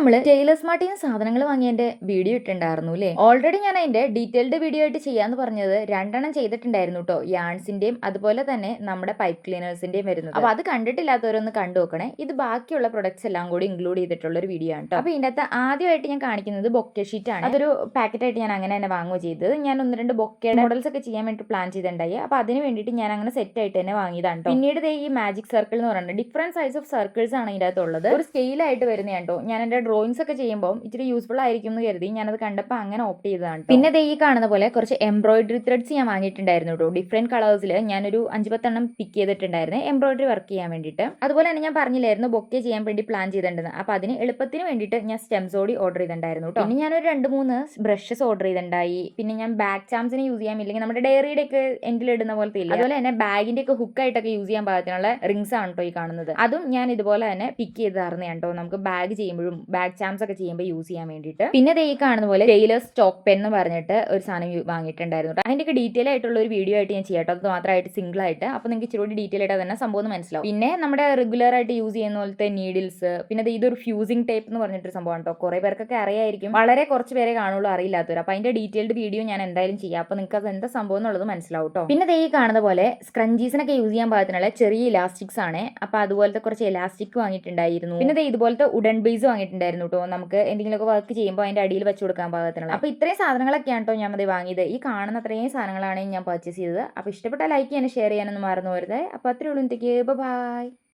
നമ്മൾ ടൈലേഴ്സ് മാർട്ടിൽ സാധനങ്ങൾ വാങ്ങിയതിന്റെ വീഡിയോ ഇട്ടുണ്ടായിരുന്നു അല്ലേ? ഓൾറെഡി ഞാൻ അതിന്റെ ഡീറ്റെയിൽഡ് വീഡിയോ ആയിട്ട് ചെയ്യാന്ന് പറഞ്ഞത് 2 ചെയ്തിട്ടുണ്ടായിരുന്നു കേട്ടോ. യാൺസിന്റെയും അതുപോലെ തന്നെ നമ്മുടെ പൈപ്പ് ക്ലീനേഴ്സിന്റെയും വരുന്നത്. അപ്പൊ അത് കണ്ടിട്ടില്ലാത്തവരൊന്ന് കണ്ടു നോക്കണേ. ഇത് ബാക്കിയുള്ള പ്രൊഡക്ട്സ് എല്ലാം കൂടി ഇൻക്ലൂഡ് ചെയ്തിട്ടുള്ള ഒരു വീഡിയോ ആണ് കേട്ടോ. അപ്പൊ ഇതിന്റെ അകത്ത് ആദ്യമായിട്ട് ഞാൻ കാണിക്കുന്നത് ബൊക്കെ ഷീറ്റ് ആണ്. അതൊരു പാക്കറ്റ് ആയിട്ട് ഞാൻ അങ്ങനെ തന്നെ വാങ്ങുക ചെയ്തത്. ഞാൻ 1-2 ബൊക്കെ മോഡൽസ് ഒക്കെ ചെയ്യാൻ വേണ്ടി പ്ലാൻ ചെയ്തിട്ടുണ്ടായി. അപ്പൊ അതിന് വേണ്ടിയിട്ട് ഞാൻ അങ്ങനെ സെറ്റ് ആയിട്ട് തന്നെ വാങ്ങിയതാണ്. പിന്നീട് ഈ മാജിക് സർക്കിൾ എന്ന് പറയുന്നത് ഡിഫറെന്റ് സൈസ് ഓഫ് സർക്കിൾസ് ആണ് ഇതിന്റെ അകത്തുള്ളത്. ഒരു സ്കെയിലായിട്ട് വരുന്നതാണ് കേട്ടോ. ഞാൻ എന്റെ ഡ്രോയിങ്സ് ഒക്കെ ചെയ്യുമ്പോൾ ഇച്ചിരി യൂസ്ഫുൾ ആയിരിക്കും എന്ന് കരുതി ഞാനത് കണ്ടപ്പോൾ അങ്ങനെ ഓപ്റ്റ് ചെയ്തതാണ്. പിന്നെ ഈ കാണുന്ന പോലെ കുറച്ച് എംബ്രോയിഡറി ത്രെഡ്സ് ഞാൻ വാങ്ങിയിട്ടുണ്ടായിരുന്നു കേട്ടോ. ഡിഫറെന്റ് കളേഴ്സിൽ ഞാനൊരു 5-10 പിക്ക് ചെയ്തിട്ടുണ്ടായിരുന്നു എംബ്രോയിഡറി വർക്ക് ചെയ്യാൻ വേണ്ടിയിട്ട്. അതുപോലെ തന്നെ ഞാൻ പറഞ്ഞില്ലായിരുന്നു ബൊക്കെ ചെയ്യാൻ വേണ്ടി പ്ലാൻ ചെയ്തിട്ടുണ്ടെന്ന്. അപ്പൊ അതിന് എളുപ്പത്തിന് വേണ്ടിയിട്ട് ഞാൻ സ്റ്റെംസ് ഓടി ഓർഡർ ചെയ്തിട്ടുണ്ടായിരുന്നു കേട്ടോ. പിന്നെ ഞാനൊരു 2-3 ബ്രഷസ് ഓർഡർ ചെയ്തിട്ടുണ്ടായി. പിന്നെ ഞാൻ ബാക്ക് ചാംസിന് യൂസ് ചെയ്യാൻ, ഇല്ലെങ്കിൽ നമ്മുടെ ഡയറിയുടെ ഒക്കെ എൻഡിൽ ഇടുന്ന പോലത്തെ ഇല്ല, അതുപോലെ തന്നെ ബാഗിന്റെ ഒക്കെ ഹുക്കായിട്ടൊക്കെ യൂസ് ചെയ്യാൻ പാകത്തിനുള്ള റിങ്സ് ആണ് കേട്ടോ ഈ കാണുന്നത്. അതും ഞാൻ ഇതുപോലെ തന്നെ പിക്ക് ചെയ്തായിരുന്നു കേട്ടോ. നമുക്ക് ബാഗ് ചെയ്യുമ്പോഴും ബാഗ് ചാംസ് ഒക്കെ ചെയ്യുമ്പോൾ യൂസ് ചെയ്യാൻ വേണ്ടിയിട്ട്. പിന്നെ ഈ കാണുന്ന പോലെ ടൈലേഴ്സ് സ്റ്റോക്ക് പെൻ എന്ന് പറഞ്ഞിട്ട് ഒരു സാധനം വാങ്ങിയിട്ടുണ്ടായിരുന്നു. അതിന്റെ ഡീറ്റെയിൽ ആയിട്ടുള്ള ഒരു വീഡിയോ ആയിട്ട് ഞാൻ ചെയ്യാട്ടോ. അത് മാത്രമായിട്ട് സിംഗിൾ ആയിട്ട്. അപ്പൊ നിങ്ങൾക്ക് ഇച്ചിരി ഡീറ്റെയിൽ ആയിട്ട് തന്നെ സംഭവം മനസ്സിലാവും. പിന്നെ നമ്മുടെ റെഗുലർ ആയിട്ട് യൂസ് ചെയ്യുന്ന പോലത്തെ നീഡിൽസ്, പിന്നെ ഇതൊരു ഫ്യൂസിംഗ് ടേപ്പ് എന്ന് പറഞ്ഞിട്ടൊരു സംഭവം കേട്ടോ. കുറെ പേർക്കൊക്കെ അറിയായിരിക്കും, വളരെ കുറച്ച് പേരെ കാണുള്ളൂ അറിയില്ലാത്തവർ. അപ്പൊ അതിന്റെ ഡീറ്റെയിൽഡ് വീഡിയോ ഞാൻ എന്തായാലും ചെയ്യാം. അപ്പൊ നിങ്ങൾക്ക് അത് എന്താ സംഭവം എന്നുള്ളത് മനസ്സിലാവും കേട്ടോ. പിന്നെ ഈ കാണുന്ന പോലെ സ്ക്രഞ്ചീസിനൊക്കെ യൂസ് ചെയ്യാൻ പാകത്തിനുള്ള ചെറിയ ഇലാസ്റ്റിക്സ് ആണ്. അപ്പൊ അതുപോലത്തെ കുറച്ച് ഇലാസ്റ്റിക് വാങ്ങിയിട്ടുണ്ടായിരുന്നു. പിന്നെ ഇതുപോലത്തെ ഉഡൻ ബേസ് വാങ്ങിയിട്ടുണ്ടായിരുന്നു കേട്ടോ. നമുക്ക് എന്തെങ്കിലുമൊക്കെ വർക്ക് ചെയ്യുമ്പോൾ അതിന്റെ അടിയിൽ വെച്ച് കൊടുക്കാൻ പാകത്തിനുള്ള. അപ്പൊ ഇത്രയും സാധനങ്ങളൊക്കെയാണ് കേട്ടോ ഞാൻ വാങ്ങിയത്. ഈ കാണുന്ന അത്രയും സാധനങ്ങളാണ് ഞാൻ പർച്ചേസ് ചെയ്തത്. അപ്പൊ ഇഷ്ടപ്പെട്ട ലൈക്ക് ചെയ്യാനും ഷെയർ ചെയ്യാനൊന്നും മറന്നു പോരുത്. അപ്പൊ അത്രേ ഉള്ളൂ. ബൈ.